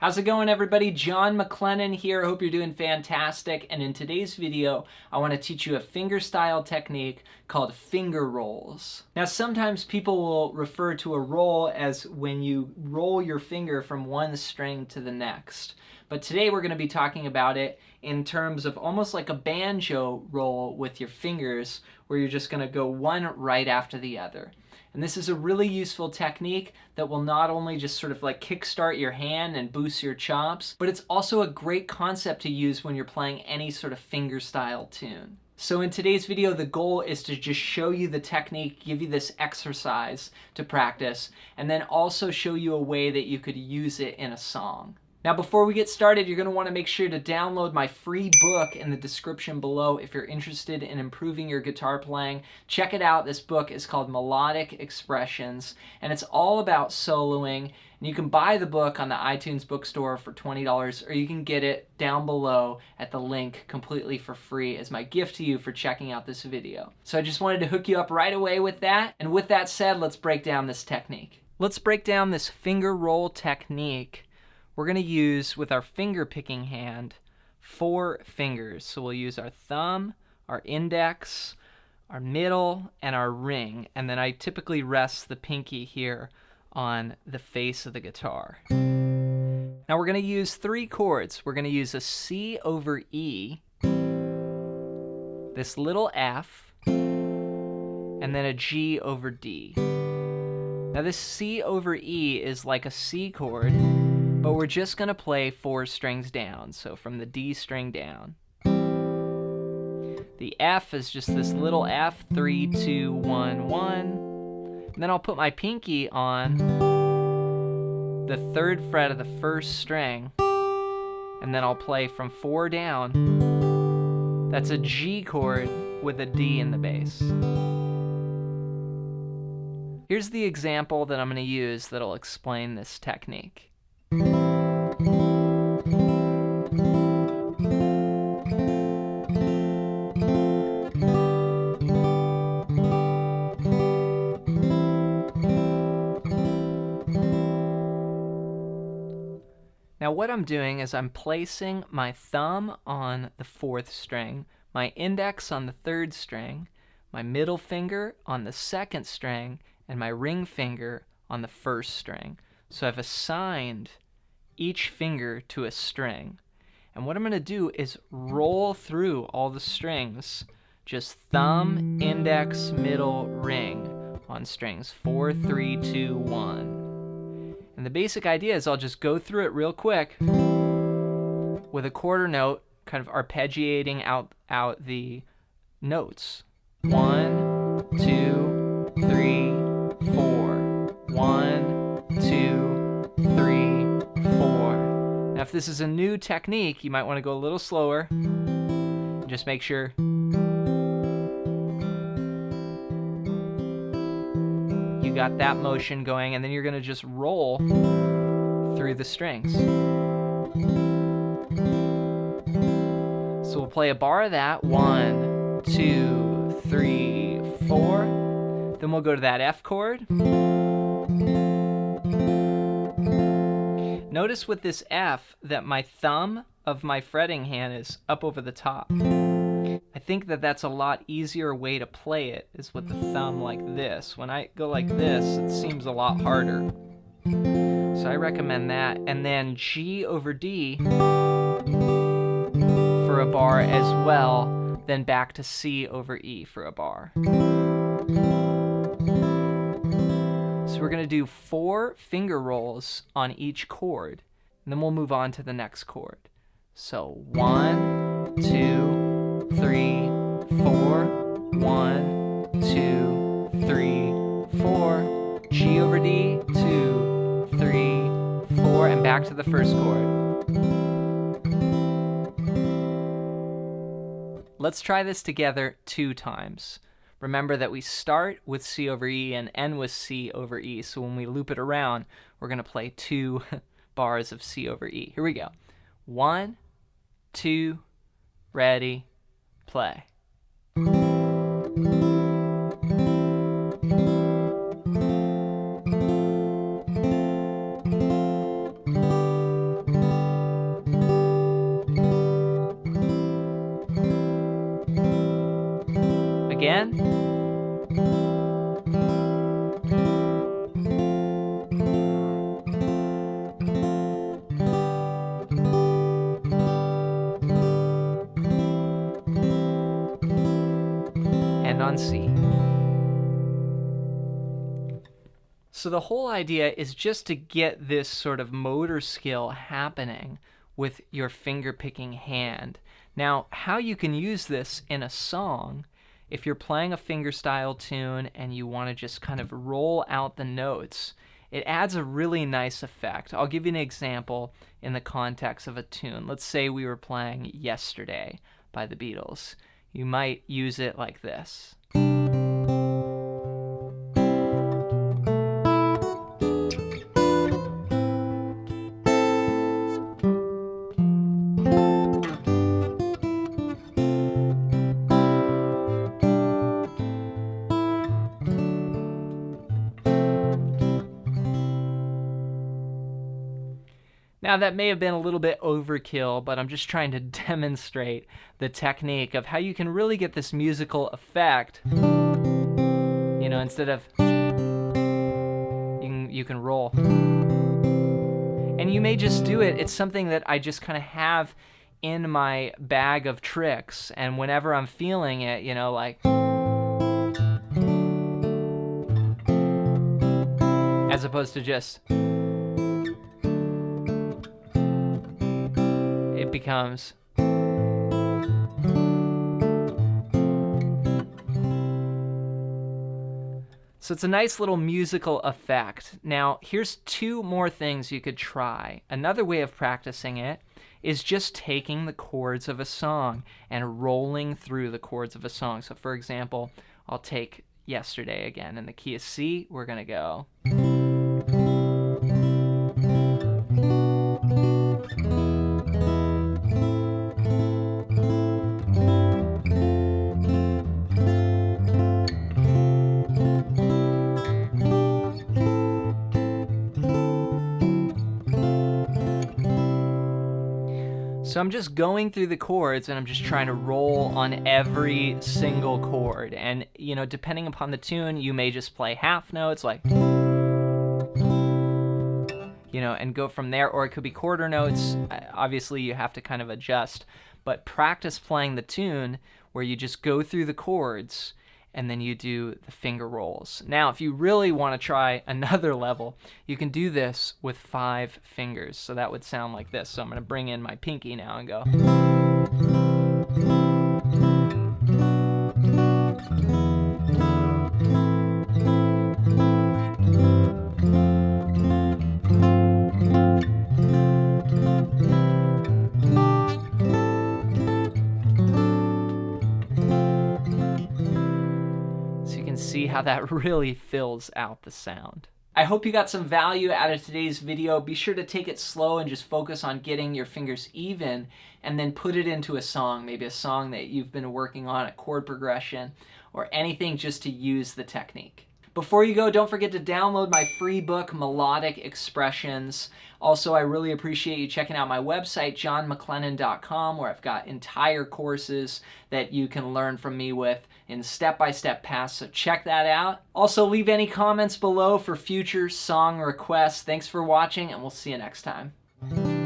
How's it going, everybody? John MacLennan here. I hope you're doing fantastic. And in today's video, I want to teach you a fingerstyle technique called finger rolls. Now, sometimes people will refer to a roll as when you roll your finger from one string to the next. But today we're going to be talking about it in terms of almost like a banjo roll with your fingers, where you're just going to go one right after the other. And this is a really useful technique that will not only just sort of like kickstart your hand and boost your chops, but it's also a great concept to use when you're playing any sort of fingerstyle tune. So in today's video, the goal is to just show you the technique, give you this exercise to practice, and then also show you a way that you could use it in a song. Now, before we get started, you're going to want to make sure to download my free book in the description below if you're interested in improving your guitar playing. Check it out. This book is called Melodic Expressions, and it's all about soloing. And you can buy the book on the iTunes bookstore for $20, or you can get it down below at the link completely for free as my gift to you for checking out this video. So I just wanted to hook you up right away with that. And with that said, let's break down this technique. Let's break down this finger roll technique. We're going to use, with our finger picking hand, 4 fingers. So we'll use our thumb, our index, our middle, and our ring. And then I typically rest the pinky here on the face of the guitar. Now we're going to use 3 chords. We're going to use a C over E, this little F, and then a G over D. Now this C over E is like a C chord, but we're just going to play 4 strings down, so from the D string down. The F is just this little F, 3, 2, 1, 1. And then I'll put my pinky on the 3rd fret of the 1st string, and then I'll play from 4 down. That's a G chord with a D in the bass. Here's the example that I'm going to use that'll explain this technique. Now what I'm doing is I'm placing my thumb on the 4th string, my index on the 3rd string, my middle finger on the 2nd string, and my ring finger on the 1st string. So I've assigned each finger to a string. And what I'm going to do is roll through all the strings, just thumb, index, middle, ring on strings 4, 3, 2, 1. And the basic idea is I'll just go through it real quick with a quarter note, kind of arpeggiating out the notes. 1, 2, 3, 4. 1, 2, 3, 4. Now if this is a new technique, you might want to go a little slower. Just make sure you got that motion going, and then you're going to just roll through the strings. So we'll play a bar of that. 1, 2, 3, 4. Then we'll go to that F chord. Notice with this F that my thumb of my fretting hand is up over the top. I think that that's a lot easier way to play it, is with the thumb like this. When I go like this, it seems a lot harder. So I recommend that. And then G over D for a bar as well, then back to C over E for a bar. So we're going to do 4 finger rolls on each chord, and then we'll move on to the next chord. So 1, 2, 3, 4, 1, 2, 3, 4, G over D, 2, 3, 4, and back to the first chord. Let's try this together 2 times. Remember that we start with C over E and end with C over E, so when we loop it around, we're going to play 2 bars of C over E. Here we go. 1, 2, ready, play. again. And on C. So the whole idea is just to get this sort of motor skill happening with your finger picking hand. Now, how you can use this in a song, if you're playing a fingerstyle tune and you want to just kind of roll out the notes, it adds a really nice effect. I'll give you an example in the context of a tune. Let's say we were playing Yesterday by the Beatles. You might use it like this. Now that may have been a little bit overkill, but I'm just trying to demonstrate the technique of how you can really get this musical effect. You know, instead of you can roll. And you may just do it. It's something that I just kind of have in my bag of tricks, and whenever I'm feeling it, you know, like, as opposed to just, it becomes. So it's a nice little musical effect. Now, here's two more things you could try. Another way of practicing it is just taking the chords of a song and rolling through the chords of a song. So for example, I'll take Yesterday again. In the key of C, we're going to go. So I'm just going through the chords and I'm just trying to roll on every single chord. And, you know, depending upon the tune, you may just play half notes like, you know, and go from there. Or it could be quarter notes. Obviously, you have to kind of adjust. But practice playing the tune where you just go through the chords and then you do the finger rolls. Now, if you really want to try another level, you can do this with 5 fingers. So that would sound like this. So I'm going to bring in my pinky now and go. See how that really fills out the sound. I hope you got some value out of today's video. Be sure to take it slow and just focus on getting your fingers even and then put it into a song, maybe a song that you've been working on, a chord progression, or anything just to use the technique. Before you go, don't forget to download my free book, Melodic Expressions. Also, I really appreciate you checking out my website, johnmaclennan.com, where I've got entire courses that you can learn from me with in step-by-step paths, so check that out. Also, leave any comments below for future song requests. Thanks for watching, and we'll see you next time.